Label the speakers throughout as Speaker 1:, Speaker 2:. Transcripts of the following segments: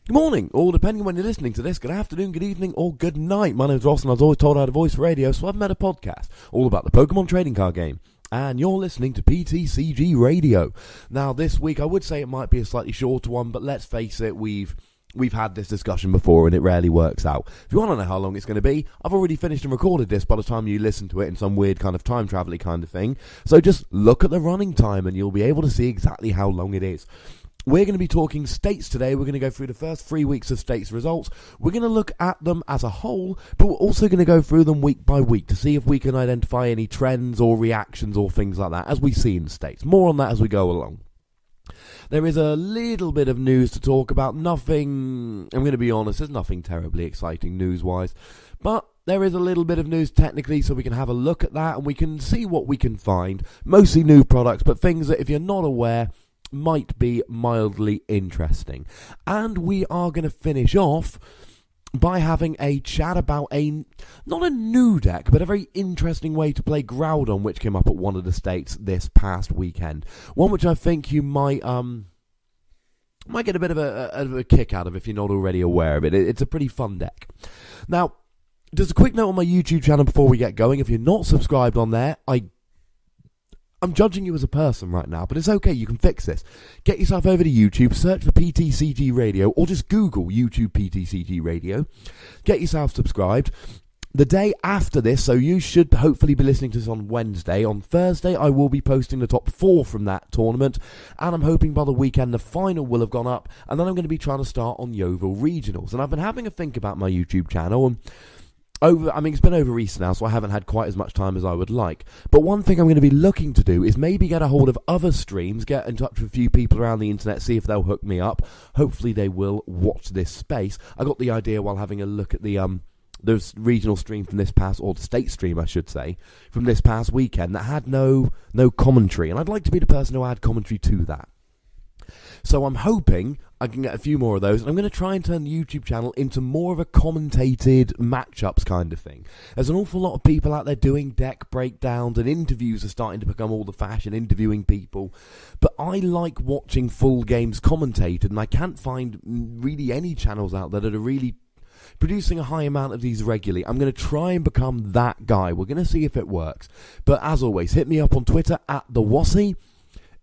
Speaker 1: Good morning, or depending on when you're listening to this, good afternoon, good evening, or good night. My name's Ross, and I was always told I had a voice for radio, so I've made a podcast all about the Pokémon trading card game. And you're listening to PTCG Radio. Now, this week, I would say it might be a slightly shorter one, but let's face it, we've had this discussion before, and it rarely works out. If you want to know how long it's going to be, I've already finished and recorded this by the time you listen to it in some weird kind of time travel-y kind of thing. So just look at the running time, and you'll be able to see exactly how long it is. We're going to be talking states today. We're going to go through the first 3 weeks of states results. We're going to look at them as a whole, but we're also going to go through them week by week to see if we can identify any trends or reactions or things like that as we see in states. More on that as we go along. There is a little bit of news to talk about. Nothing, I'm going to be honest, there's nothing terribly exciting news-wise. But there is a little bit of news technically, so we can have a look at that and we can see what we can find. Mostly new products, but things that if you're not aware might be mildly interesting. And we are going to finish off by having a chat about not a new deck, but a very interesting way to play Groudon, which came up at one of the states this past weekend. One which I think you might get a bit of a kick out of if you're not already aware of it. It's a pretty fun deck. Now, just a quick note on my YouTube channel before we get going. If you're not subscribed on there, I'm judging you as a person right now, but it's okay, you can fix this. Get yourself over to YouTube, search for PTCG Radio, or just Google YouTube PTCG Radio. Get yourself subscribed. The day after this, so you should hopefully be listening to this on Wednesday. On Thursday, I will be posting the top 4 from that tournament, and I'm hoping by the weekend the final will have gone up, and then I'm going to be trying to start on Yeovil Regionals. And I've been having a think about my YouTube channel, and it's been over Easter now, so I haven't had quite as much time as I would like. But one thing I'm going to be looking to do is maybe get a hold of other streams, get in touch with a few people around the internet, see if they'll hook me up. Hopefully they will watch this space. I got the idea while having a look at the regional stream from this past, or the state stream I should say, from this past weekend that had no commentary. And I'd like to be the person who add commentary to that. So I'm hoping I can get a few more of those, and I'm going to try and turn the YouTube channel into more of a commentated matchups kind of thing. There's an awful lot of people out there doing deck breakdowns, and interviews are starting to become all the fashion, interviewing people. But I like watching full games commentated, and I can't find really any channels out there that are really producing a high amount of these regularly. I'm going to try and become that guy. We're going to see if it works. But as always, hit me up on Twitter @TheWassy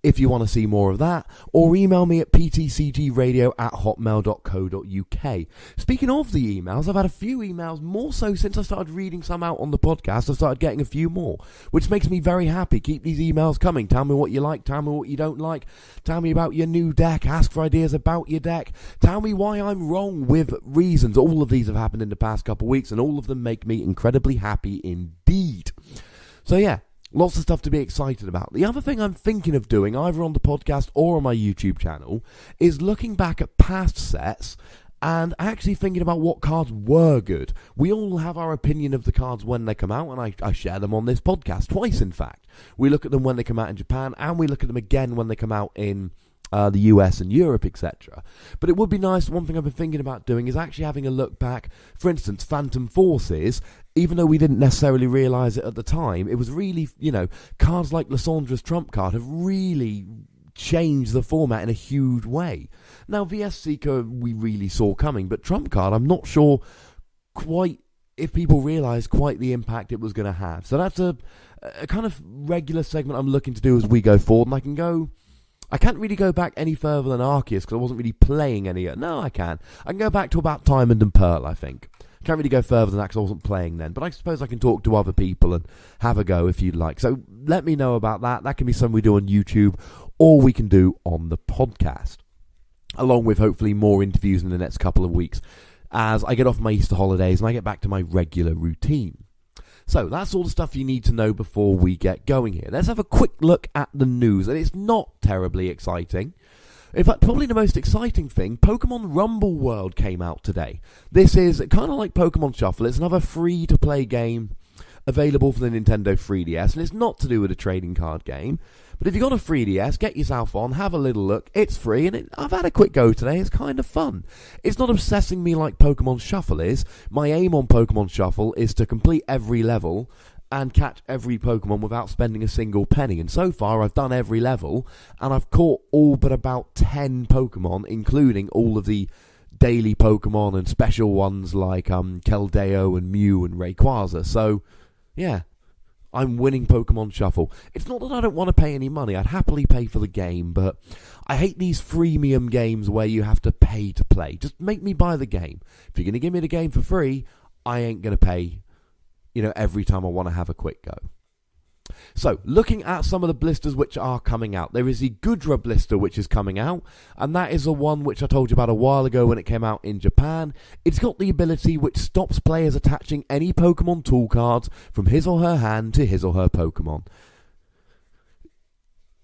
Speaker 1: if you want to see more of that, or email me at ptcgradio@hotmail.co.uk. Speaking of the emails, I've had a few emails, more so since I started reading some out on the podcast. I've started getting a few more, which makes me very happy. Keep these emails coming. Tell me what you like, tell me what you don't like, tell me about your new deck, ask for ideas about your deck, tell me why I'm wrong with reasons. All of these have happened in the past couple of weeks, and all of them make me incredibly happy indeed. So yeah, lots of stuff to be excited about. The other thing I'm thinking of doing, either on the podcast or on my YouTube channel, is looking back at past sets and actually thinking about what cards were good. We all have our opinion of the cards when they come out, and I share them on this podcast twice, in fact. We look at them when they come out in Japan, and we look at them again when they come out in the US and Europe, etc. But it would be nice, one thing I've been thinking about doing is actually having a look back. For instance, Phantom Forces, even though we didn't necessarily realise it at the time, it was really, cards like Lissandra's Trump card have really changed the format in a huge way. Now, VS Seeker we really saw coming, but Trump card, I'm not sure quite if people realise quite the impact it was going to have. So that's a kind of regular segment I'm looking to do as we go forward, and I can't really go back any further than Arceus because I wasn't really playing any. No, I can. I can go back to about Diamond and Pearl, I think. Can't really go further than that because I wasn't playing then. But I suppose I can talk to other people and have a go if you'd like. So let me know about that. That can be something we do on YouTube, or we can do on the podcast, along with hopefully more interviews in the next couple of weeks as I get off my Easter holidays and I get back to my regular routine. So that's all the stuff you need to know before we get going here. Let's have a quick look at the news, and it's not terribly exciting. In fact, probably the most exciting thing, Pokemon Rumble World came out today. This is kind of like Pokemon Shuffle. It's another free-to-play game available for the Nintendo 3DS, and it's not to do with a trading card game. But if you've got a 3DS, get yourself on, have a little look. It's free, and I've had a quick go today. It's kind of fun. It's not obsessing me like Pokemon Shuffle is. My aim on Pokemon Shuffle is to complete every level and catch every Pokemon without spending a single penny. And so far, I've done every level, and I've caught all but about 10 Pokemon, including all of the daily Pokemon and special ones like Keldeo and Mew and Rayquaza. So, yeah, I'm winning Pokemon Shuffle. It's not that I don't want to pay any money. I'd happily pay for the game, but I hate these freemium games where you have to pay to play. Just make me buy the game. If you're going to give me the game for free, I ain't going to pay, every time I want to have a quick go. So, looking at some of the blisters which are coming out, there is the Gudra blister which is coming out, and that is the one which I told you about a while ago when it came out in Japan. It's got the ability which stops players attaching any Pokemon tool cards from his or her hand to his or her Pokemon.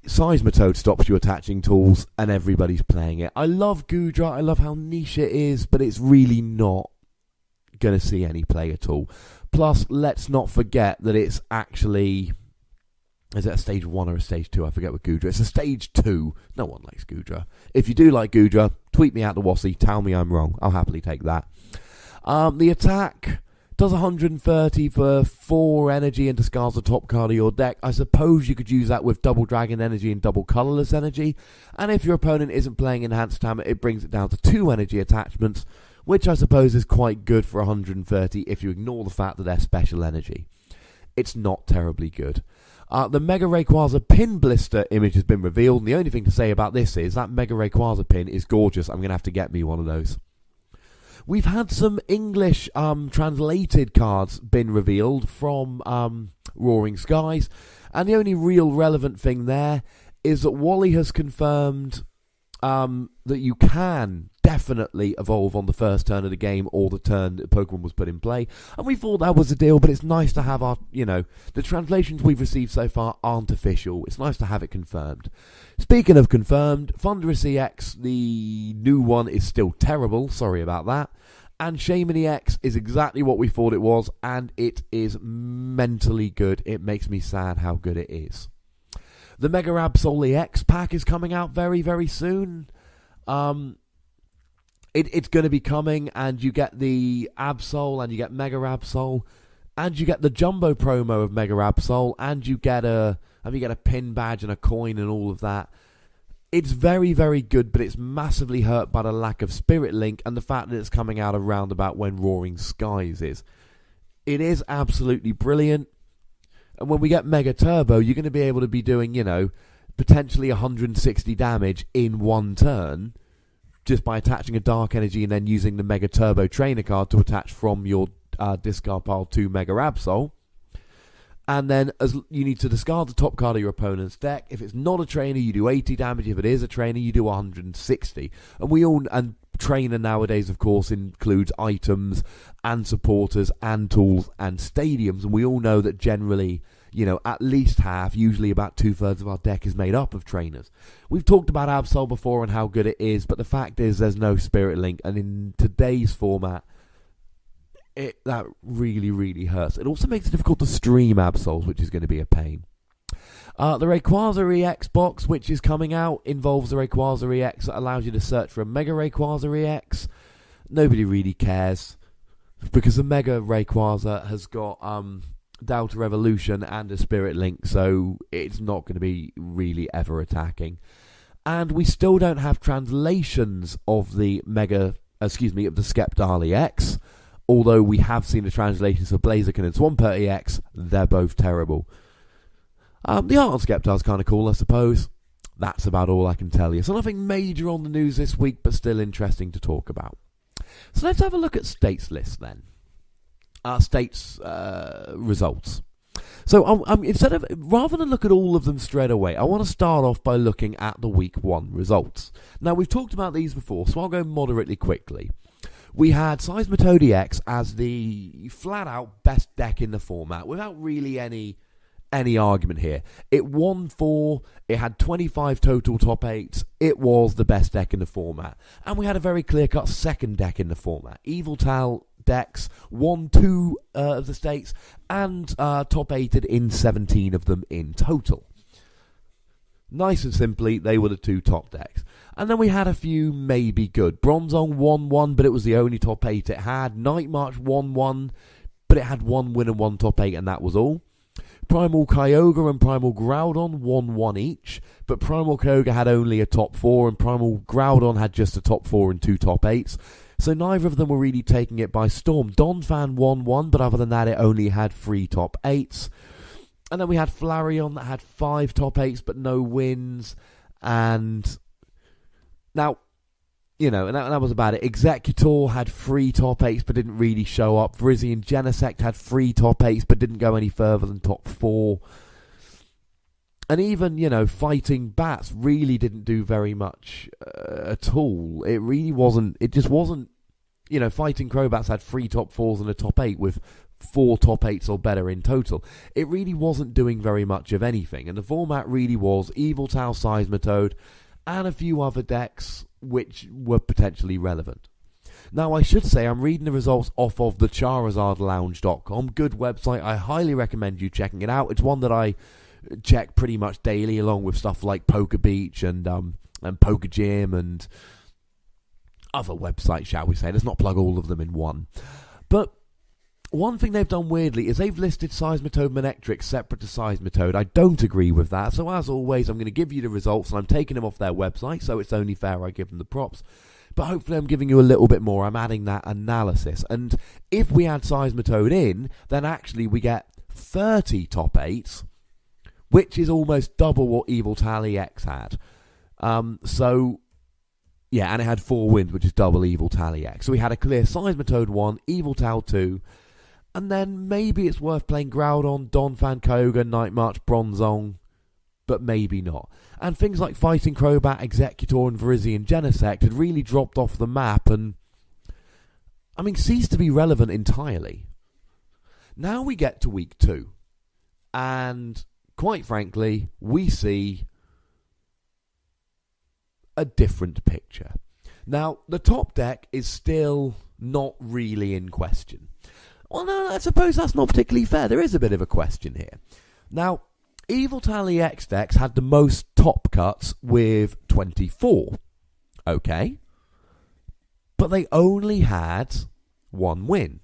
Speaker 1: Seismitoad stops you attaching tools, and everybody's playing it. I love Gudra, I love how niche it is, but it's really not going to see any play at all. Plus, let's not forget that it's actually... Is it a stage 1 or a stage 2? I forget with Gudra. It's a stage 2. No one likes Gudra. If you do like Gudra, tweet me at the Wassy. Tell me I'm wrong. I'll happily take that. The attack does 130 for 4 energy and discards the top card of your deck. I suppose you could use that with double dragon energy and double colourless energy. And if your opponent isn't playing enhanced hammer, it brings it down to 2 energy attachments, which I suppose is quite good for 130 if you ignore the fact that they're special energy. It's not terribly good. The Mega Rayquaza pin blister image has been revealed, and the only thing to say about this is that Mega Rayquaza pin is gorgeous. I'm going to have to get me one of those. We've had some English translated cards been revealed from Roaring Skies, and the only real relevant thing there is that Wally has confirmed that you can definitely evolve on the first turn of the game or the turn that Pokemon was put in play, and we thought that was the deal, but it's nice to have our, the translations we've received so far aren't official. It's nice to have it confirmed. Speaking of confirmed, Thundurus EX, the new one, is still terrible, sorry about that, and Shaman EX is exactly what we thought it was, and it is mentally good. It makes me sad how good it is. The Mega Absol EX pack is coming out very, very soon. It's going to be coming, and you get the Absol, and you get Mega Absol, and you get the Jumbo promo of Mega Absol, and you get a pin badge and a coin and all of that. It's very, very good, but it's massively hurt by the lack of Spirit Link and the fact that it's coming out around about when Roaring Skies is. It is absolutely brilliant. And when we get Mega Turbo, you're going to be able to be doing, potentially 160 damage in one turn just by attaching a Dark Energy and then using the Mega Turbo Trainer card to attach from your discard pile to Mega Absol. And then you need to discard the top card of your opponent's deck. If it's not a trainer, you do 80 damage. If it is a trainer, you do 160. And trainer nowadays, of course, includes items and supporters and tools and stadiums. And we all know that generally, at least half, usually about 2/3 of our deck is made up of trainers. We've talked about Absol before and how good it is, but the fact is there's no Spirit Link. And in today's format, that really, really hurts. It also makes it difficult to stream Absols, which is going to be a pain. The Rayquaza EX box, which is coming out, involves the Rayquaza EX that allows you to search for a Mega Rayquaza EX. Nobody really cares, because the Mega Rayquaza has got Delta Evolution and a Spirit Link, so it's not going to be really ever attacking. And we still don't have translations of the Skeptile EX. Although we have seen the translations for Blaziken and Swampert EX, they're both terrible. The art on Skeptile is kind of cool, I suppose. That's about all I can tell you. So nothing major on the news this week, but still interesting to talk about. So let's have a look at states lists then. States results. So rather than look at all of them straight away, I want to start off by looking at the week 1 results. Now we've talked about these before, so I'll go moderately quickly. We had Seismitoad EX as the flat-out best deck in the format, without really any argument here. It won 4, it had 25 total top 8s, it was the best deck in the format. And we had a very clear-cut second deck in the format. Evil Tal decks won 2 of the states, and top 8'd in 17 of them in total. Nice and simply, they were the 2 top decks. And then we had a few maybe good. Bronzong won 1, but it was the only top 8 it had. Night March won 1, but it had 1 win and 1 top 8, and that was all. Primal Kyogre and Primal Groudon won 1 each, but Primal Kyogre had only a top 4, and Primal Groudon had just a top 4 and 2 top 8s. So neither of them were really taking it by storm. Donphan won one, but other than that, it only had 3 top 8s. And then we had Flareon that had 5 top 8s, but no wins. And now, and that was about it. Executor had 3 top 8s, but didn't really show up. Virizion Genesect had 3 top 8s, but didn't go any further than top 4. And even, Fighting Bats really didn't do very much at all. It just wasn't, Fighting Crobats had 3 top 4s and a top 8 with 4 top 8s or better in total. It really wasn't doing very much of anything. And the format really was Yveltal, Seismitoad, and a few other decks which were potentially relevant. Now, I should say I'm reading the results off of the CharizardLounge.com. Good website. I highly recommend you checking it out. It's one that I check pretty much daily, along with stuff like Poker Beach and Poker Gym and other websites, shall we say. Let's not plug all of them in one. But one thing they've done weirdly is they've listed Seismitoad Manectric separate to Seismitoad. I don't agree with that. So as always, I'm going to give you the results, and I'm taking them off their website, so it's only fair I give them the props. But hopefully I'm giving you a little bit more. I'm adding that analysis. And if we add Seismitoad in, then actually we get 30 top 8s, which is almost double what Yveltal EX had. Yeah, and it had 4 wins, which is double Yveltal EX. So we had a clear Seismitoad 1, Yveltal 2, and then maybe it's worth playing Groudon, Donphan, Kyogre, Night March, Bronzong, but maybe not. And things like Fighting Crobat, Executor, and Virizion Genesect had really dropped off the map and, ceased to be relevant entirely. Now we get to week 2, and quite frankly, we see a different picture. Now, the top deck is still not really in question. Well, no, I suppose that's not particularly fair. There is a bit of a question here. Now, Yveltal EX decks had the most top cuts with 24. Okay. But they only had 1 win.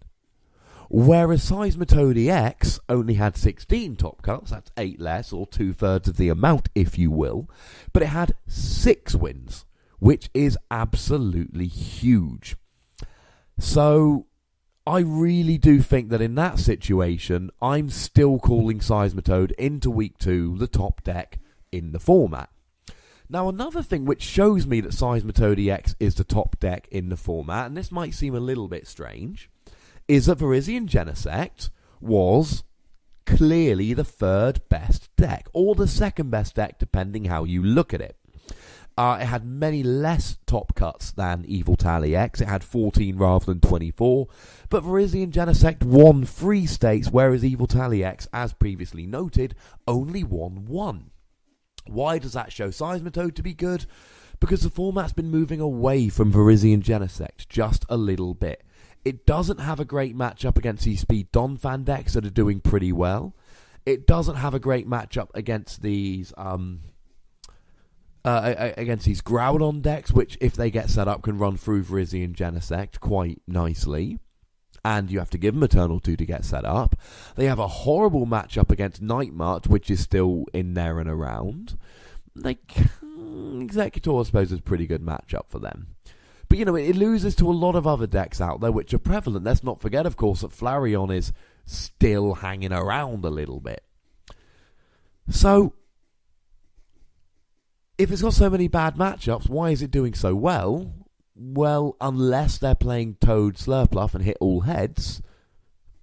Speaker 1: Whereas Seismitoad EX only had 16 top cuts, that's 8 less, or 2/3 of the amount, if you will. But it had 6 wins, which is absolutely huge. So I really do think that in that situation, I'm still calling Seismitoad into week 2 the top deck in the format. Now, another thing which shows me that Seismitoad EX is the top deck in the format, and this might seem a little bit strange, is that Virizion Genesect was clearly the 3rd best deck, or the 2nd best deck, depending how you look at it. It had many less top cuts than Yveltal EX. It had 14 rather than 24. But Virizion Genesect won 3 states, whereas Yveltal EX, as previously noted, only won 1. Why does that show Seismitoad to be good? Because the format's been moving away from Virizion Genesect just a little bit. It doesn't have a great matchup against these speed Donphan decks that are doing pretty well. It doesn't have a great matchup against these Groudon decks, which, if they get set up, can run through Virizion Genesect quite nicely. And you have to give them Eternal 2 to get set up. They have a horrible matchup against Night March, which is still in there and around. Executor, I suppose, is a pretty good matchup for them. But, it loses to a lot of other decks out there which are prevalent. Let's not forget, of course, that Flareon is still hanging around a little bit. So, if it's got so many bad matchups, why is it doing so well? Well, unless they're playing Toad Slurpluff and hit all heads,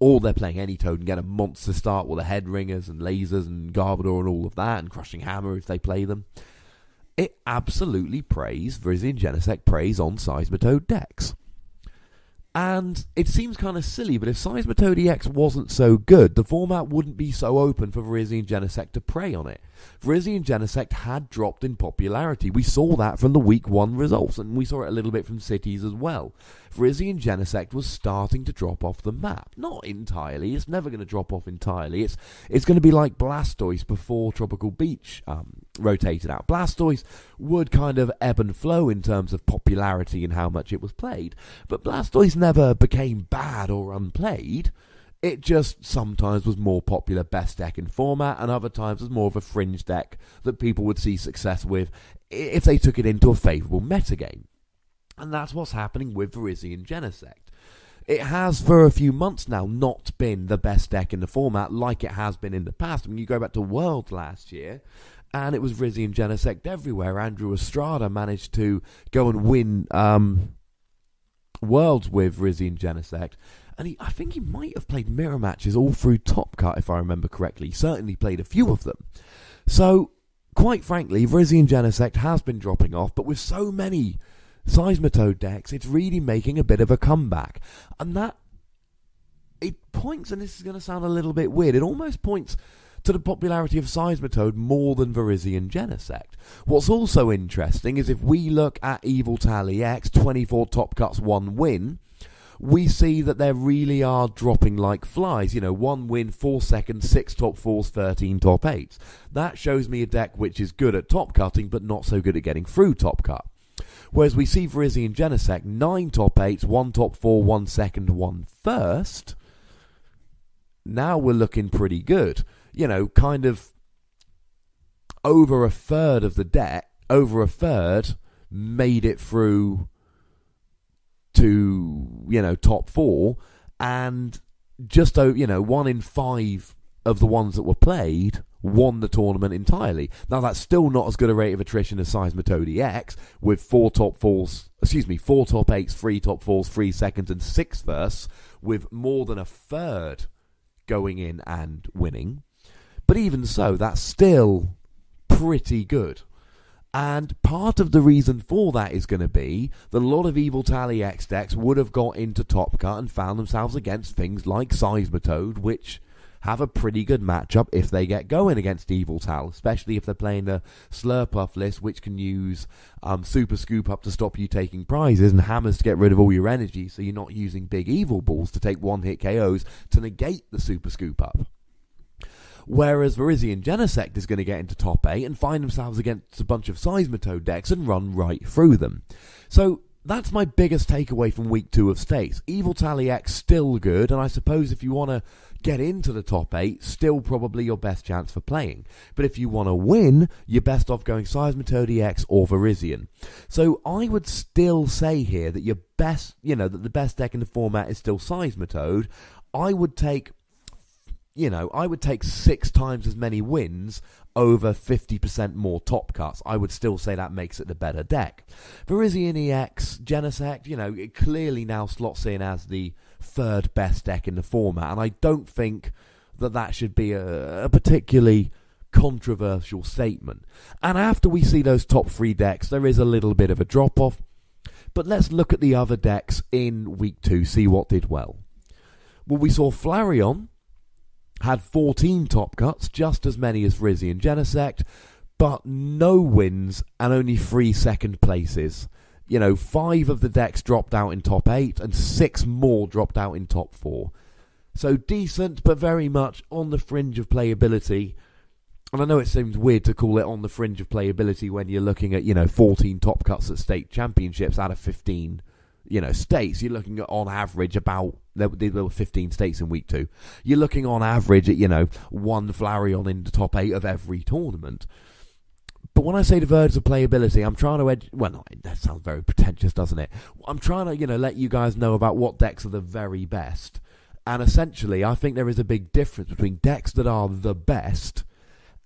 Speaker 1: or they're playing any Toad and get a monster start with the Head Ringers and Lasers and Garbodor and all of that, and Crushing Hammer if they play them. It absolutely preys, Virizion Genesect preys on Seismitoad decks. And it seems kind of silly, but if Seismitoad EX wasn't so good, the format wouldn't be so open for Virizion Genesect to prey on it. Virizion Genesect had dropped in popularity. We saw that from the week 1 results, and we saw it a little bit from cities as well. Virizion Genesect was starting to drop off the map. Not entirely. It's never going to drop off entirely. It's going to be like Blastoise before Tropical Beach rotated out. Blastoise would kind of ebb and flow in terms of popularity and how much it was played, but Blastoise never became bad or unplayed. It just sometimes was more popular best deck in format, and other times was more of a fringe deck that people would see success with if they took it into a favourable metagame. And that's what's happening with Virizion Genesect. It has, for a few months now, not been the best deck in the format like it has been in the past. I mean, you go back to Worlds last year, and it was Virizion Genesect everywhere. Andrew Estrada managed to go and win Worlds with Virizion Genesect. And I think he might have played mirror matches all through Top Cut, if I remember correctly. He certainly played a few of them. So, quite frankly, Virizion Genesect has been dropping off, but with so many Seismitoad decks, it's really making a bit of a comeback. And that, it points, and this is going to sound a little bit weird, it almost points to the popularity of Seismitoad more than Virizion Genesect. What's also interesting is if we look at Wailord EX, 24 top cuts, 1 win, we see that they really are dropping like flies. 1 win, 4 seconds, 6 top 4s, 13 top 8s. That shows me a deck which is good at top cutting, but not so good at getting through top cut. Whereas we see Virizion Genesect, 9 top 8s, 1 top 4, 1 second, 1 first. Now we're looking pretty good. Kind of over a third of the deck, made it through to, top 4, and just, 1 in 5 of the ones that were played won the tournament entirely. Now, that's still not as good a rate of attrition as Seismitoad EX, with 4 top 8s, 3 top 4s, 3 seconds, and 6 firsts, with more than a third going in and winning. But even so, that's still pretty good. And part of the reason for that is going to be that a lot of Wailord EX decks would have got into Top Cut and found themselves against things like Seismitoad, which have a pretty good matchup if they get going against Wailord, especially if they're playing the Slurpuff list, which can use Super Scoop Up to stop you taking prizes and Hammers to get rid of all your energy, so you're not using big Evil Balls to take one-hit KOs to negate the Super Scoop Up. Whereas Virizion Genesect is going to get into top 8 and find themselves against a bunch of Seismitoad decks and run right through them. So that's my biggest takeaway from week 2 of States. Wailord EX still good, and I suppose if you want to get into the top 8, still probably your best chance for playing. But if you want to win, you're best off going Seismitoad EX or Virizion. So I would still say here that your best, that the best deck in the format is still Seismitoad. I would take 6 times as many wins over 50% more top cuts. I would still say that makes it the better deck. Virizion EX, Genesect, it clearly now slots in as the 3rd best deck in the format, and I don't think that should be a particularly controversial statement. And after we see those top 3 decks, there is a little bit of a drop-off, but let's look at the other decks in week 2, see what did well. Well, we saw Flareon had 14 top cuts, just as many as Virizion Genesect, but no wins and only 3 second places. 5 of the decks dropped out in top 8 and 6 more dropped out in top 4. So decent, but very much on the fringe of playability. And I know it seems weird to call it on the fringe of playability when you're looking at, 14 top cuts at state championships out of 15 states. You're looking at, on average, about, there were 15 states in week 2. You're looking on average at, 1 Flareon in the top 8 of every tournament. But when I say the verge of playability, I'm trying to that sounds very pretentious, doesn't it? I'm trying to, let you guys know about what decks are the very best. And essentially, I think there is a big difference between decks that are the best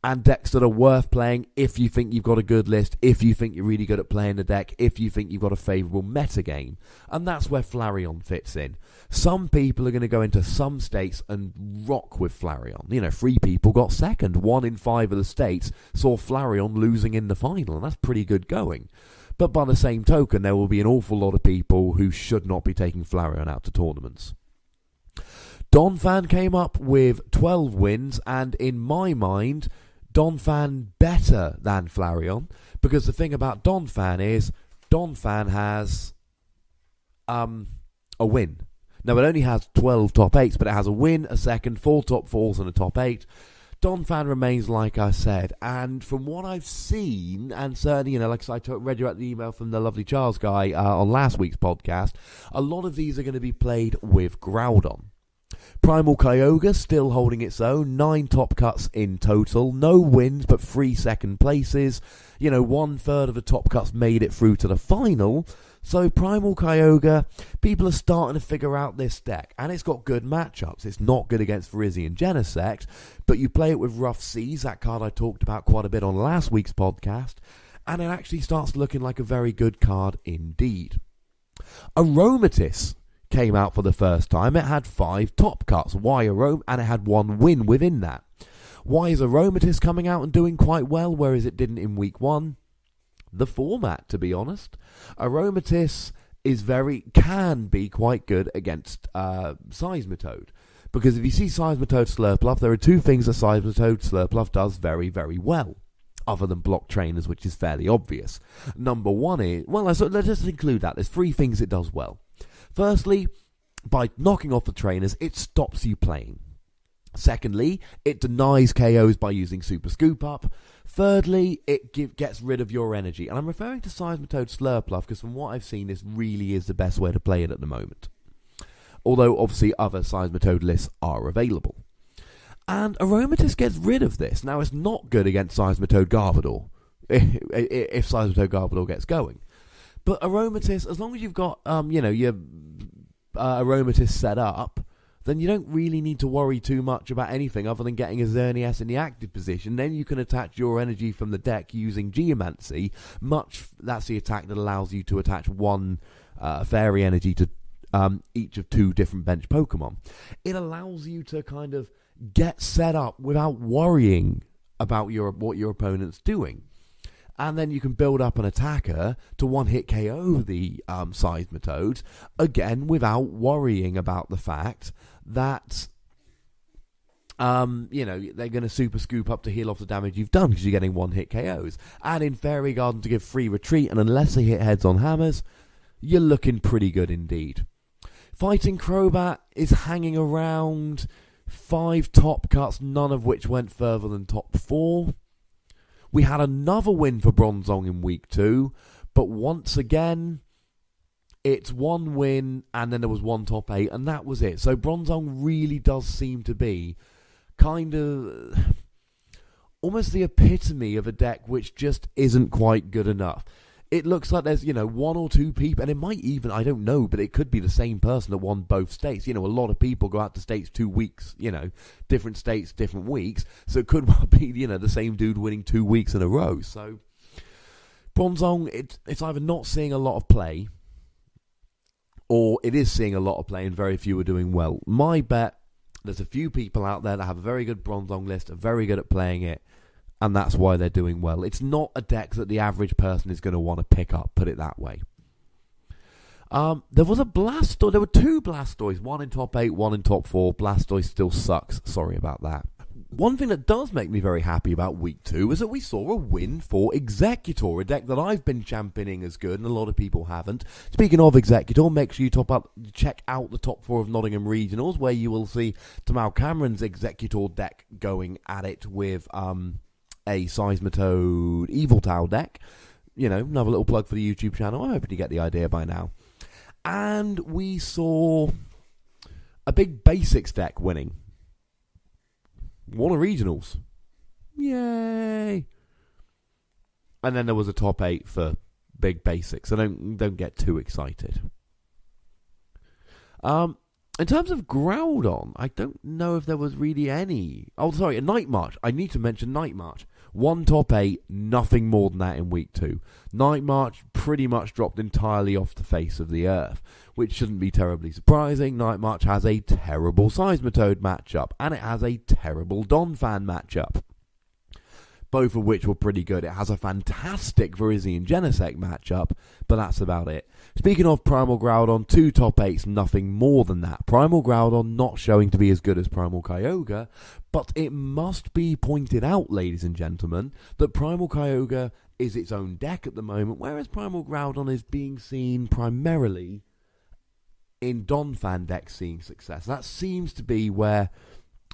Speaker 1: and decks that are worth playing if you think you've got a good list, if you think you're really good at playing the deck, if you think you've got a favourable metagame. And that's where Flareon fits in. Some people are going to go into some states and rock with Flareon. 3 people got second. 1 in 5 of the states saw Flareon losing in the final, and that's pretty good going. But by the same token, there will be an awful lot of people who should not be taking Flareon out to tournaments. Donphan came up with 12 wins, and in my mind, Donphan better than Flareon, because the thing about Donphan is Donphan has a win. Now, it only has 12 top 8s, but it has a win, a second, 4 top 4s, and a top 8. Donphan remains, like I said, and from what I've seen, and certainly, like I read you out the email from the lovely Charles guy on last week's podcast, a lot of these are going to be played with Groudon. Primal Kyogre still holding its own, 9 top cuts in total, no wins but 3 second places. 1/3 of the top cuts made it through to the final, So Primal Kyogre, people are starting to figure out this deck, and it's got good matchups. It's not good against Virizion Genesect, but you play it with Rough Seas, that card I talked about quite a bit on last week's podcast, and it actually starts looking like a very good card indeed. Aromatisse came out for the first time. It had 5 top cuts. And it had 1 win within that. Why is Aromatisse coming out and doing quite well, whereas it didn't in week 1? The format, to be honest. Aromatisse can be quite good against Seismitoad. Because if you see Seismitoad Slurpluff, there are 2 things that Seismitoad Slurpluff does very, very well, other than block trainers, which is fairly obvious. Number 1 is, let's just include that. There's 3 things it does well. Firstly, by knocking off the trainers, it stops you playing. Secondly, it denies KOs by using Super Scoop Up. Thirdly, it gets rid of your energy. And I'm referring to Seismitoad Slurpluff because from what I've seen, this really is the best way to play it at the moment. Although, obviously, other Seismitoad lists are available. And Aromatisse gets rid of this. Now, it's not good against Seismitoad Garbodor, if Seismitoad Garbodor gets going. But Aromatisse, as long as you've got, your Aromatisse set up, then you don't really need to worry too much about anything other than getting a Xerneas in the active position. Then you can attach your energy from the deck using Geomancy. That's the attack that allows you to attach 1 fairy energy to each of 2 different bench Pokemon. It allows you to kind of get set up without worrying about what your opponent's doing. And then you can build up an attacker to one-hit KO the Seismitoads, again, without worrying about the fact that, they're going to Super Scoop Up to heal off the damage you've done because you're getting one-hit KOs. And in Fairy Garden to give free retreat, and unless they hit heads on hammers, you're looking pretty good indeed. Fighting Crobat is hanging around 5 top cuts, none of which went further than top 4. We had another win for Bronzong in week 2, but once again, it's 1 win and then there was 1 top 8, and that was it. So Bronzong really does seem to be kind of almost the epitome of a deck which just isn't quite good enough. It looks like there's, 1 or 2 people, and it might even, I don't know, but it could be the same person that won both states. A lot of people go out to states 2 weeks, different states, different weeks. So it could well be, the same dude winning 2 weeks in a row. So Bronzong, it's either not seeing a lot of play, or it is seeing a lot of play and very few are doing well. My bet, there's a few people out there that have a very good Bronzong list, are very good at playing it, and that's why they're doing well. It's not a deck that the average person is going to want to pick up, put it that way. There was a Blastoise. There were 2 Blastoise, 1 in top 8, 1 in top 4. Blastoise still sucks. Sorry about that. One thing that does make me very happy about week 2 is that we saw a win for Executor, a deck that I've been championing as good, and a lot of people haven't. Speaking of Executor, make sure you check out the top 4 of Nottingham Regionals, where you will see Tamal Cameron's Executor deck going at it with a Seismitoad Eviltal deck. Another little plug for the YouTube channel. I'm hoping you get the idea by now. And we saw a big Basics deck winning. Won a Regionals. Yay! And then there was a top 8 for big Basics. So don't get too excited. In terms of Groudon, I don't know if there was really any. Oh, sorry, a Night March. I need to mention Night March. 1 top 8, nothing more than that in week 2. Night March pretty much dropped entirely off the face of the earth, which shouldn't be terribly surprising. Night March has a terrible Seismitoad matchup, and it has a terrible Donphan matchup, both of which were pretty good. It has a fantastic Virizion Genesect matchup, but that's about it. Speaking of Primal Groudon, 2 top 8s, nothing more than that. Primal Groudon not showing to be as good as Primal Kyogre, but it must be pointed out, ladies and gentlemen, that Primal Kyogre is its own deck at the moment, whereas Primal Groudon is being seen primarily in Donphan decks seeing success. That seems to be where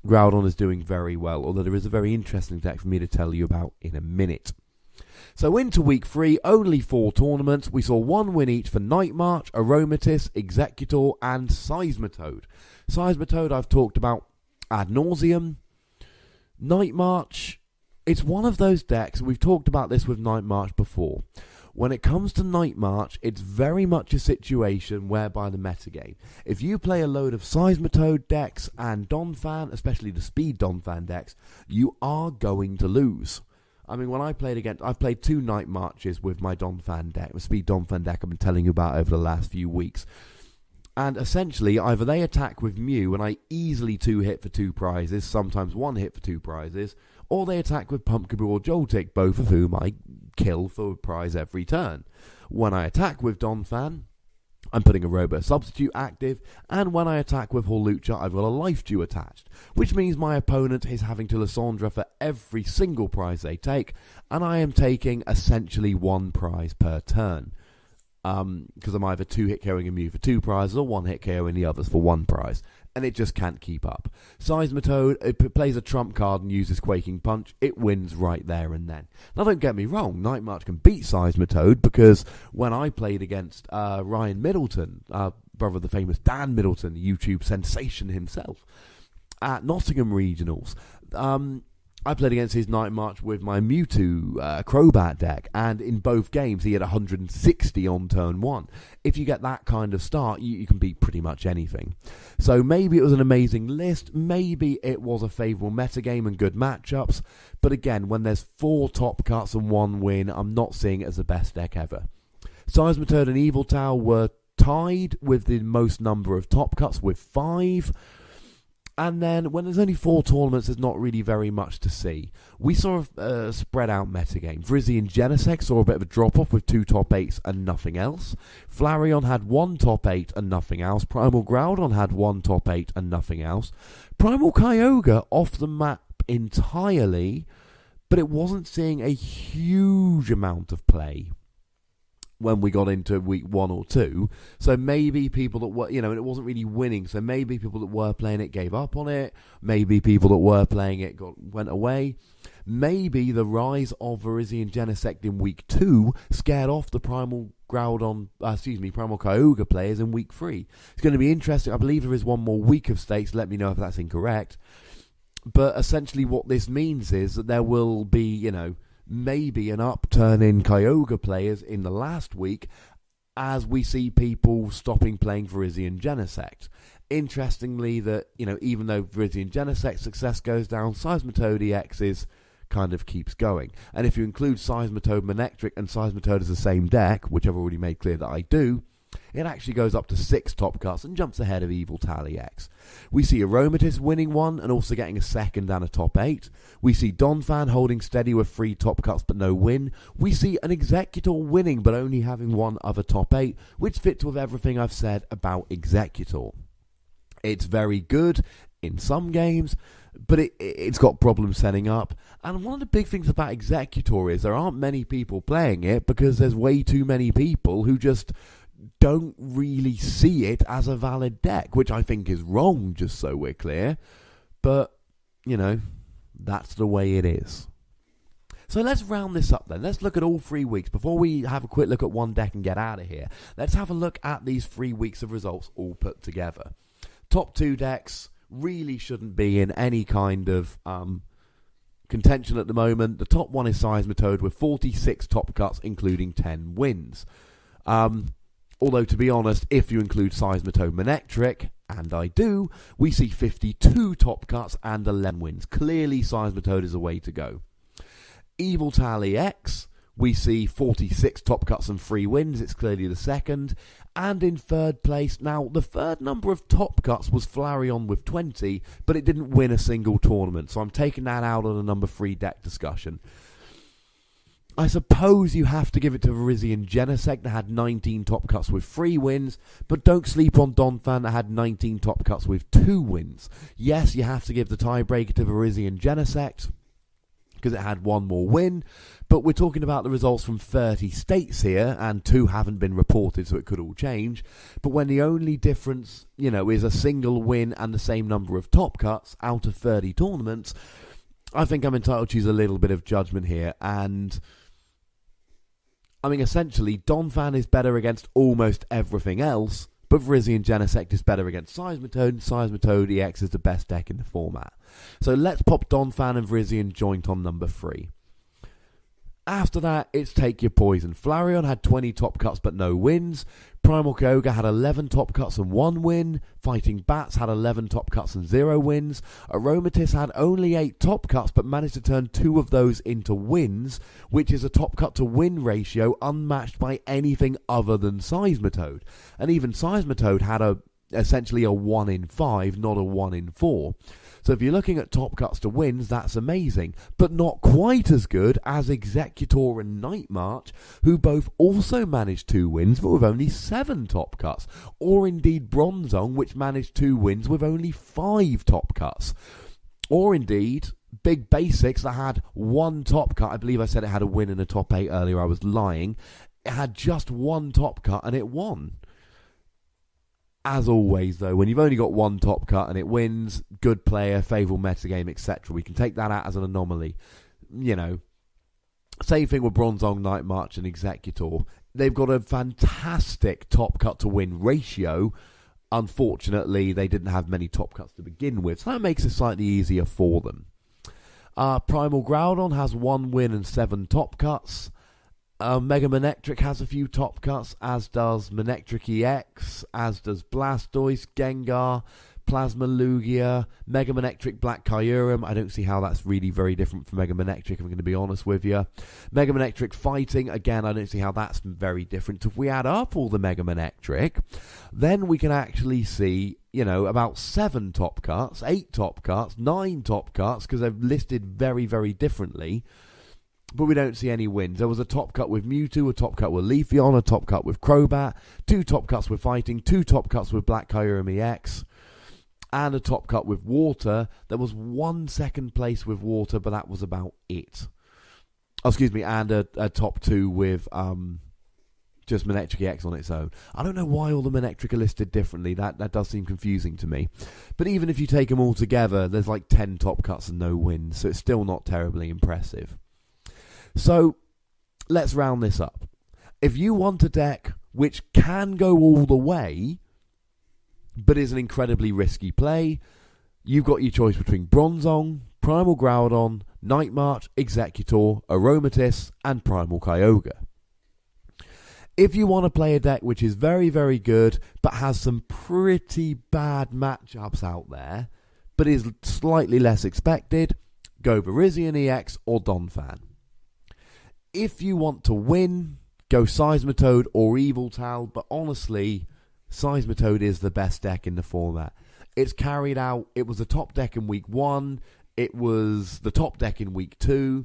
Speaker 1: Groudon is doing very well, although there is a very interesting deck for me to tell you about in a minute. So into week 3, only 4 tournaments. We saw 1 win each for Night March, Aromatisse, Executor, and Seismitoad. Seismitoad I've talked about ad nauseum. Night March, it's one of those decks, we've talked about this with Night March before, When it comes to Night March, it's very much a situation whereby the metagame. If you play a load of Seismitoad decks and Donphan, especially the speed Donphan decks, you are going to lose. I mean, when I've played 2 Night Marches with my Donphan deck, the speed Donphan deck I've been telling you about over the last few weeks. And essentially, either they attack with Mew and I easily 2-hit for 2 prizes, sometimes 1 hit for 2 prizes, or they attack with Pumpkaboo or Joltik, both of whom I kill for a prize every turn. When I attack with Donphan, I'm putting a Robo Substitute active, and when I attack with Hawlucha, I've got a Life Dew attached, which means my opponent is having to Lysandra for every single prize they take, and I am taking essentially 1 prize per turn. Because I'm either 2-hit KOing a Mew for 2 prizes or 1-hit KOing the others for 1 prize. And it just can't keep up. Seismitoad, it plays a trump card and uses Quaking Punch. It wins right there and then. Now don't get me wrong, Night March can beat Seismitoad, because when I played against Ryan Middleton, brother of the famous Dan Middleton, YouTube sensation himself, at Nottingham Regionals, I played against his Night March with my Mewtwo Crobat deck, and in both games he had 160 on turn 1. If you get that kind of start, you can beat pretty much anything. So maybe it was an amazing list, maybe it was a favourable metagame and good matchups, but again, when there's 4 top cuts and 1 win, I'm not seeing it as the best deck ever. Seismitoad and Yveltal were tied with the most number of top cuts with 5. And then, when there's only 4 tournaments, there's not really very much to see. We saw a spread-out metagame. Vrizzy and Genesect saw a bit of a drop-off with 2 top 8s and nothing else. Flareon had 1 top 8 and nothing else. Primal Groudon had 1 top 8 and nothing else. Primal Kyogre off the map entirely, but it wasn't seeing a huge amount of play when we got into week 1 or 2, so maybe people that were, and it wasn't really winning, so maybe people that were playing it gave up on it, maybe people that were playing it went away, maybe the rise of Virizion and Genesect in week 2 scared off the Primal Kyogre players in week 3. It's going to be interesting. I believe there is one more week of stakes, let me know if that's incorrect, but essentially what this means is that there will be, maybe an upturn in Kyogre players in the last week as we see people stopping playing Virizion and Genesect. Interestingly, that even though Virizion and Genesect success goes down, Seismitoad EX's kind of keeps going. And if you include Seismitoad Manectric and Seismitoad as the same deck, which I've already made clear that I do, it actually goes up to 6 top cuts and jumps ahead of Yveltal EX. We see Aromatisse winning one and also getting a second and a top 8. We see Donphan holding steady with 3 top cuts but no win. We see an Executor winning but only having 1 other top 8, which fits with everything I've said about Executor. It's very good in some games, but it's got problems setting up. And one of the big things about Executor is there aren't many people playing it because there's way too many people who just don't really see it as a valid deck, which I think is wrong, just so we're clear. But, that's the way it is. So let's round this up then. Let's look at all 3 weeks. Before we have a quick look at one deck and get out of here, let's have a look at these 3 weeks of results all put together. Top 2 decks really shouldn't be in any kind of contention at the moment. The top one is Seismitoad with 46 top cuts, including 10 wins. Although, to be honest, if you include Seismitoad Manectric, and I do, we see 52 top cuts and 11 wins. Clearly, Seismitoad is the way to go. Yveltal EX, we see 46 top cuts and 3 wins. It's clearly the second. And in third place, now, the third number of top cuts was Flareon with 20, but it didn't win a single tournament. So I'm taking that out of the number 3 deck discussion. I suppose you have to give it to Virizion and Genesect that had 19 top cuts with 3 wins, but don't sleep on Donphan that had 19 top cuts with 2 wins. Yes, you have to give the tiebreaker to Virizion and Genesect because it had 1 more win, but we're talking about the results from 30 states here, and 2 haven't been reported, so it could all change. But when the only difference, is a single win and the same number of top cuts out of 30 tournaments, I think I'm entitled to use a little bit of judgment here, and essentially, Donphan is better against almost everything else, but Virizion and Genesect is better against Seismitoad, and Seismitoad EX is the best deck in the format. So let's pop Donphan and Virizion joint on number 3. After that, it's take your poison. Flareon had 20 top cuts but no wins. Primal Kyogre had 11 top cuts and 1 win. Fighting Bats had 11 top cuts and 0 wins. Aromatisse had only 8 top cuts but managed to turn 2 of those into wins, which is a top cut to win ratio unmatched by anything other than Seismitoad. And even Seismitoad had essentially a 1 in 5, not a 1 in 4. So if you're looking at top cuts to wins, that's amazing, but not quite as good as Executor and Night March, who both also managed 2 wins but with only 7 top cuts, or indeed Bronzong, which managed 2 wins with only 5 top cuts, or indeed Big Basics that had 1 top cut. I believe I said it had a win in a top 8 earlier, I was lying. It had just 1 top cut and it won. As always, though, when you've only got 1 top cut and it wins, good player, favourable metagame, etc., we can take that out as an anomaly. You know, same thing with Bronzong, Night March and Executor. They've got a fantastic top cut to win ratio. Unfortunately, they didn't have many top cuts to begin with, so that makes it slightly easier for them. Primal Groudon has 1 win and 7 top cuts. Mega Manectric has a few top cuts, as does Manectric EX, as does Blastoise, Gengar, Plasma Lugia, Mega Manectric Black Kyurem. I don't see how that's really very different from Mega Manectric, if I'm going to be honest with you. Mega Manectric Fighting, again, I don't see how that's very different. If we add up all the Mega Manectric, then we can actually see, you know, about 7 top cuts, 8 top cuts, 9 top cuts, because they're listed very, very differently. But we don't see any wins. There was a top cut with Mewtwo, a top cut with Leafeon, a top cut with Crobat, 2 top cuts with Fighting, 2 top cuts with Black Kyurem EX, and a top cut with Water. There was 1 second place with Water, but that was about it. Oh, excuse me, and a top 2 with just Manectric EX on its own. I don't know why all the Manectric are listed differently. That does seem confusing to me. But even if you take them all together, there's like 10 top cuts and no wins, so it's still not terribly impressive. So, let's round this up. If you want a deck which can go all the way, but is an incredibly risky play, you've got your choice between Bronzong, Primal Groudon, Night March, Executor, Aromatisse, and Primal Kyogre. If you want to play a deck which is very, very good, but has some pretty bad matchups out there, but is slightly less expected, go Virizion EX or Donphan. If you want to win, go Seismitoad or Yveltal, but honestly, Seismitoad is the best deck in the format. It's carried out, it was the top deck in week 1, it was the top deck in week 2,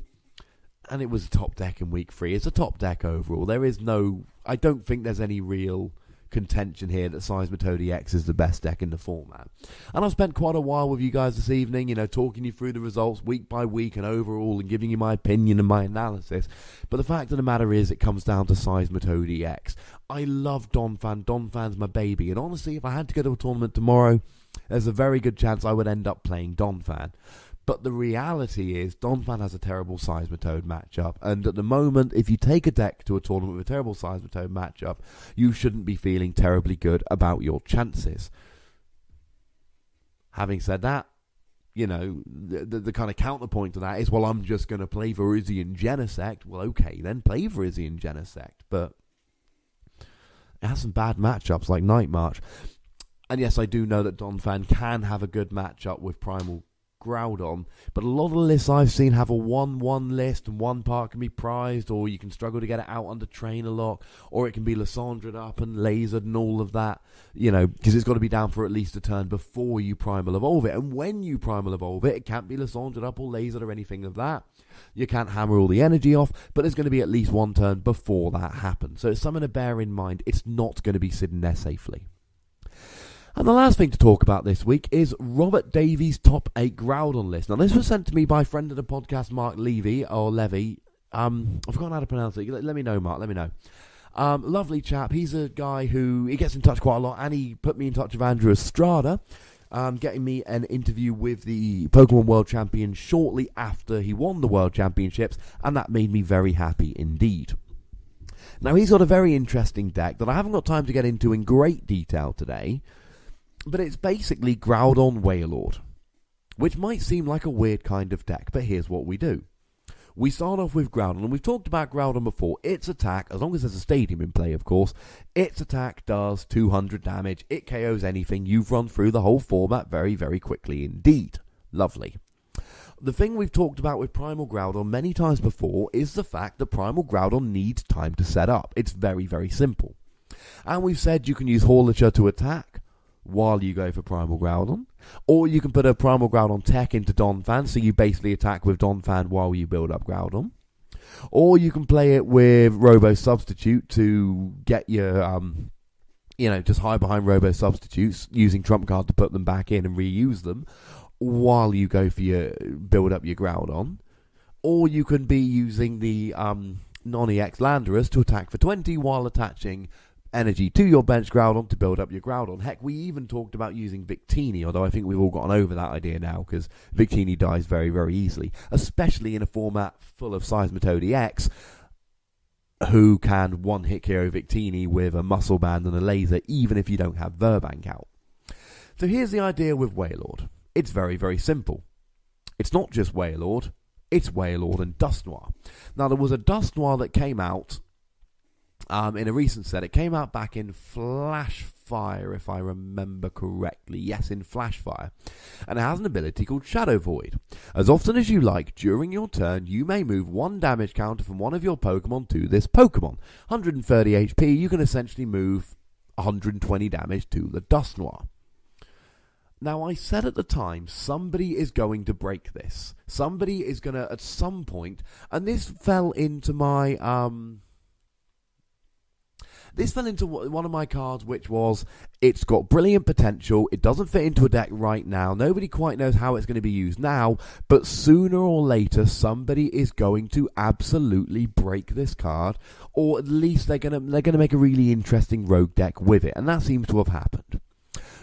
Speaker 1: and it was the top deck in week 3. It's a top deck overall. There is no, I don't think there's any real contention here that Seismitoad EX is the best deck in the format. And I've spent quite a while with you guys this evening, you know, talking you through the results week by week and overall and giving you my opinion and my analysis. But the fact of the matter is it comes down to Seismitoad EX. I love Donphan. Donphan's my baby. And honestly, if I had to go to a tournament tomorrow, there's a very good chance I would end up playing Donphan. But the reality is, Donphan has a terrible Seismitoad matchup, and at the moment, if you take a deck to a tournament with a terrible Seismitoad matchup, you shouldn't be feeling terribly good about your chances. Having said that, you know, the kind of counterpoint to that is, well, I'm just going to play Virizion Genesect. Well, okay, then play Virizion Genesect, but it has some bad matchups like Night March. And yes, I do know that Donphan can have a good matchup with Primal Groudon, but a lot of the lists I've seen have a 1-1 list, and one part can be prized, or you can struggle to get it out under trainer lock, or it can be Lysandred up and lasered and all of that, you know, because it's got to be down for at least a turn before you Primal Evolve it, and when you Primal Evolve it, it can't be Lysandred up or lasered or anything of that. You can't hammer all the energy off, but there's going to be at least one turn before that happens, so it's something to bear in mind. It's not going to be sitting there safely. And the last thing to talk about this week is Robert Davies' top 8 Groudon list. Now, this was sent to me by friend of the podcast, Mark Levy, or Levy. I've forgotten how to pronounce it. Let me know, Mark. Let me know. Lovely chap. He's a guy who, he gets in touch quite a lot, and he put me in touch with Andrew Estrada, getting me an interview with the Pokemon World Champion shortly after he won the World Championships, and that made me very happy indeed. Now, he's got a very interesting deck that I haven't got time to get into in great detail today, but it's basically Groudon Wailord, which might seem like a weird kind of deck, but here's what we do. We start off with Groudon, and we've talked about Groudon before. Its attack, as long as there's a stadium in play, of course, its attack does 200 damage. It KOs anything. You've run through the whole format very, very quickly indeed. Lovely. The thing we've talked about with Primal Groudon many times before is the fact that Primal Groudon needs time to set up. It's very, very simple. And we've said you can use Horliture to attack while you go for Primal Groudon, or you can put a Primal Groudon tech into Donphan, so you basically attack with Donphan while you build up Groudon. Or you can play it with Robo Substitute to get your, just hide behind Robo Substitutes, using Trump Card to put them back in and reuse them while you go for your build up your Groudon. Or you can be using the non-EX Landorus to attack for 20 while attaching energy to your bench Groudon to build up your Groudon. Heck, we even talked about using Victini, although I think we've all gotten over that idea now, because Victini dies very, very easily, especially in a format full of Seismitoad EX, who can one-hit KO Victini with a Muscle Band and a Laser, even if you don't have Verbank out. So here's the idea with Wailord. It's very, very simple. It's not just Wailord, it's Wailord and Dusknoir. Now, there was a Dusknoir that came out in a recent set. It came out back in Flashfire, if I remember correctly. Yes, in Flashfire. And it has an ability called Shadow Void. As often as you like, during your turn, you may move one damage counter from one of your Pokemon to this Pokemon. 130 HP, you can essentially move 120 damage to the Dusknoir. Now, I said at the time, somebody is going to break this. Somebody is going to, at some point, and this fell into my, This fell into one of my cards, which was, it's got brilliant potential, it doesn't fit into a deck right now, nobody quite knows how it's going to be used now, but sooner or later somebody is going to absolutely break this card, or at least they're going to make a really interesting rogue deck with it, and that seems to have happened.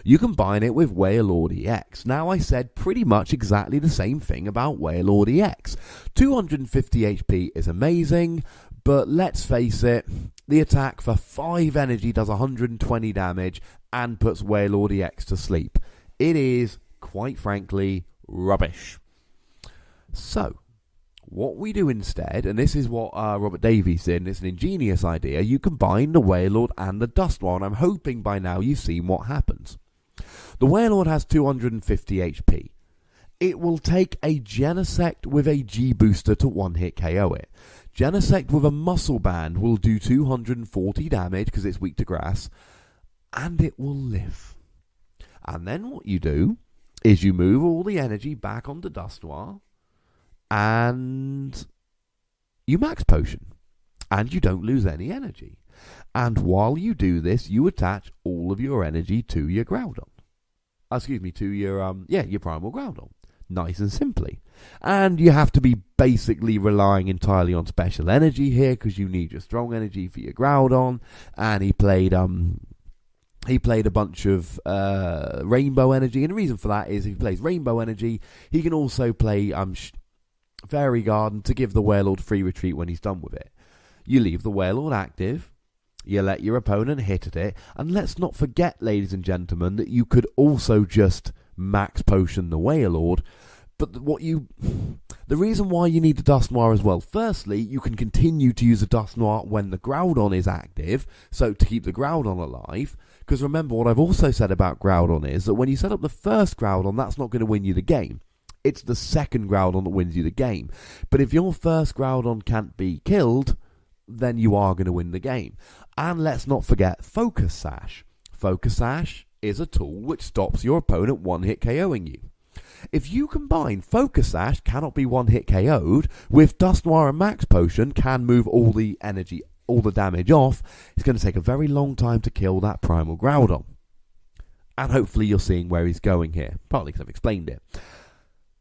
Speaker 1: You combine it with Wailord EX. Now, I said pretty much exactly the same thing about Wailord EX. 250 HP is amazing, but let's face it, the attack for 5 energy does 120 damage and puts Wailord EX to sleep. It is, quite frankly, rubbish. So, what we do instead, and this is what Robert Davies did, and it's an ingenious idea, you combine the Wailord and the Dusknoir, and I'm hoping by now you've seen what happens. The Wailord has 250 HP. It will take a Genesect with a G-Booster to one-hit KO it. Genesect with a Muscle Band will do 240 damage because it's weak to grass, and it will live. And then what you do is you move all the energy back onto Dusknoir, and you max potion, and you don't lose any energy. And while you do this, you attach all of your energy to your Groudon. To your Primal Groudon. Nice and simply. And you have to be basically relying entirely on special energy here, because you need your strong energy for your Groudon. And he played a bunch of rainbow energy, and the reason for that is if he plays rainbow energy, he can also play Fairy Garden to give the Wailord free retreat when he's done with it. You leave the Wailord active, you let your opponent hit at it, and let's not forget, ladies and gentlemen, that you could also just max potion the Wailord. But the reason why you need the Dusknoir as well, firstly, you can continue to use the Dusknoir when the Groudon is active, so to keep the Groudon alive, because remember what I've also said about Groudon is that when you set up the first Groudon, that's not going to win you the game. It's the second Groudon that wins you the game. But if your first Groudon can't be killed, then you are going to win the game. And let's not forget Focus Sash. Focus Sash is a tool which stops your opponent one-hit KOing you. If you combine Focus Sash, cannot be one-hit KO'd, with Dusknoir and Max Potion, can move all the energy, all the damage off, it's going to take a very long time to kill that Primal Groudon. And hopefully you're seeing where he's going here, partly because I've explained it.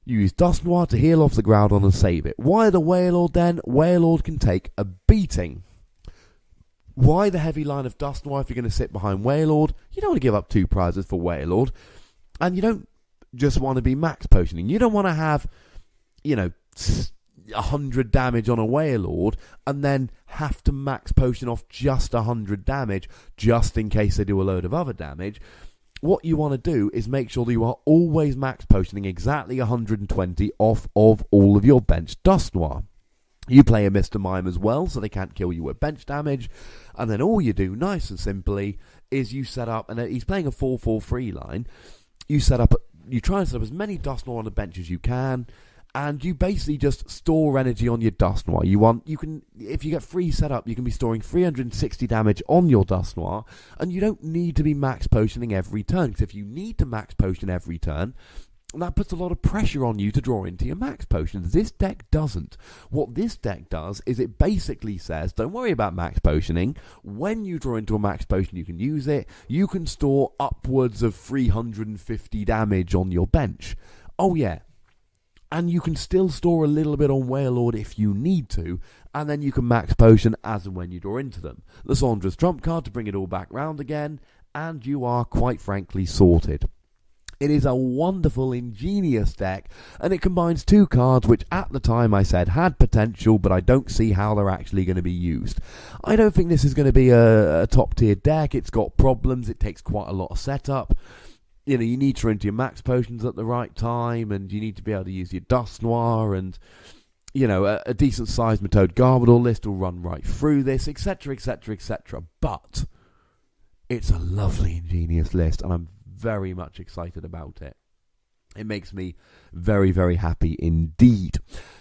Speaker 1: You use Dusknoir to heal off the Groudon and save it. Why the Wailord then? Wailord can take a beating. Why the heavy line of Dusknoir if you're going to sit behind Wailord? You don't want to give up 2 prizes for Wailord. And you don't just want to be max potioning. You don't want to have, 100 damage on a Wailord and then have to max potion off just 100 damage just in case they do a load of other damage. What you want to do is make sure that you are always max potioning exactly 120 off of all of your bench Dusknoir. You play a Mr. Mime as well, so they can't kill you with bench damage. And then all you do, nice and simply, is you set up, and he's playing a 4-4-3 line. You try and set up as many Dusknoir on the bench as you can, and you basically just store energy on your Dusknoir. If you get free setup, you can be storing 360 damage on your Dusknoir, and you don't need to be max potioning every turn, because if you need to max potion every turn, that puts a lot of pressure on you to draw into your max potions. This deck doesn't. What this deck does is it basically says, don't worry about max potioning. When you draw into a max potion, you can use it. You can store upwards of 350 damage on your bench. Oh yeah. And you can still store a little bit on Wailord if you need to, and then you can max potion as and when you draw into them. Lissandra's trump card to bring it all back round again, and you are quite frankly sorted. It is a wonderful, ingenious deck, and it combines two cards which at the time I said had potential, but I don't see how they're actually going to be used. I don't think this is going to be a top-tier deck. It's got problems. It takes quite a lot of setup. You need to enter your max potions at the right time, and you need to be able to use your Dusknoir, and a decent sized Seismitoad Garbodor list will run right through this, etc, etc, etc. But it's a lovely, ingenious list, and I'm very much excited about it. It makes me very, very happy indeed.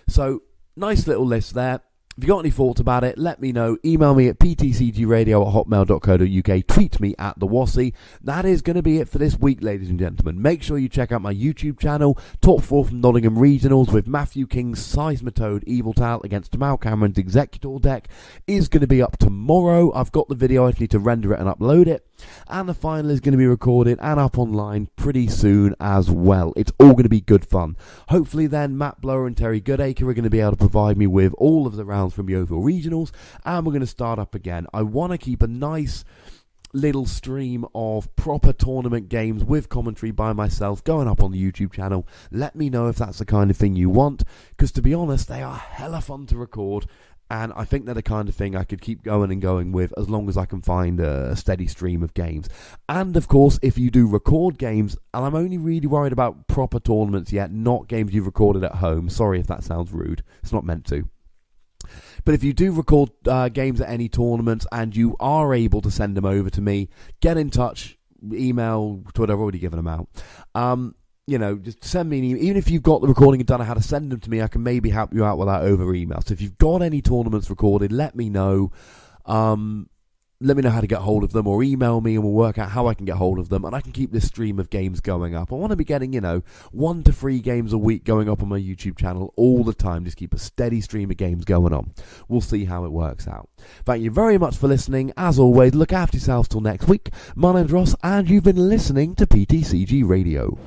Speaker 1: So, nice little list there. If you got any thoughts about it, let me know. Email me at ptcgradio@hotmail.co.uk. Tweet me at the Wassy. That is going to be it for this week, ladies and gentlemen. Make sure you check out my YouTube channel, Top 4 from Nottingham Regionals, with Matthew King's Seismitoad Eviltal against Tamal Cameron's Executor deck, is going to be up tomorrow. I've got the video. I just need to render it and upload it. And the final is going to be recorded and up online pretty soon as well. It's all going to be good fun. Hopefully then Matt Blower and Terry Goodacre are going to be able to provide me with all of the rounds from Yeovil Regionals, and we're going to start up again. I want to keep a nice little stream of proper tournament games with commentary by myself going up on the YouTube channel. Let me know if that's the kind of thing you want, because to be honest, they are hella fun to record. And I think they're the kind of thing I could keep going and going with as long as I can find a steady stream of games. And of course, if you do record games, and I'm only really worried about proper tournaments yet, not games you've recorded at home. Sorry if that sounds rude. It's not meant to. But if you do record games at any tournaments and you are able to send them over to me, get in touch, email, Twitter, I've already given them out. Just send me an email. Even if you've got the recording and don't know how to send them to me, I can maybe help you out with that over email. So if you've got any tournaments recorded, let me know. Let me know how to get hold of them, or email me and we'll work out how I can get hold of them, and I can keep this stream of games going up. I want to be getting, 1 to 3 games a week going up on my YouTube channel all the time. Just keep a steady stream of games going on. We'll see how it works out. Thank you very much for listening. As always, look after yourselves till next week. My name's Ross, and you've been listening to PTCG Radio.